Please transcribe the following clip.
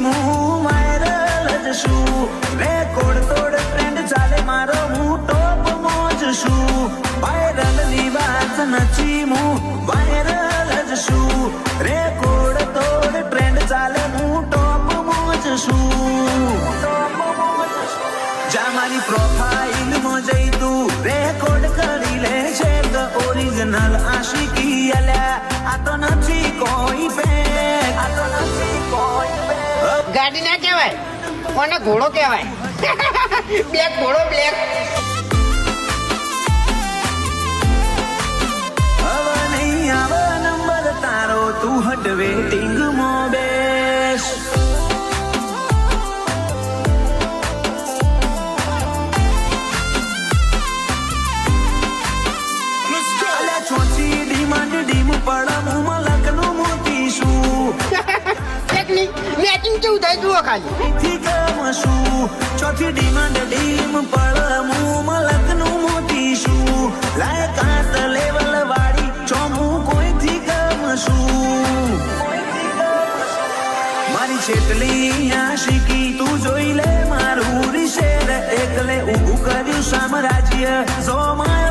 હું વાયરલ જ છું રેકોર્ડ તોડ ટ્રેન્ડ ચાલે મારો હું ટોપ મોજ છું વાયરલ ની વાત નથી હું વાયરલ જ છું રેકોર્ડ તોડ ટ્રેન્ડ ચાલે હું ટોપ મોજ છું જા મારી પ્રોફાઇલ માં જઈ તું રેકોર્ડ કરી લે છે કે ઓરિજિનલ આશિકી અલ્યા આ તો નથી કોઈ ફેક આ તો નથી કોઈ ફેક ગાડી ના કહેવાય કોને ઘોડો કહેવાય બ્લેક ઘોડો બ્લેક હવે નહીં આવે નંબર તારો તું હટ વેટિંગ માં બેસ ચોથી ડિમાન્ડ ડીમ પડ હું લખનું મોતી છું મેચિંગ કેવું થાય જુઓ ખાલી થી કામ શું ચોથી ડિમાન્ડ ડીમ પડ હું લખનું મોતી છું લાયકાત લેવલ વાળી ચોમું કોઈથી કામ શું મારી છેટલી આશિકી તું જોઈ લે મારું રિશેર એકલે ઊભું કર્યું સામ્રાજ્ય જો મારું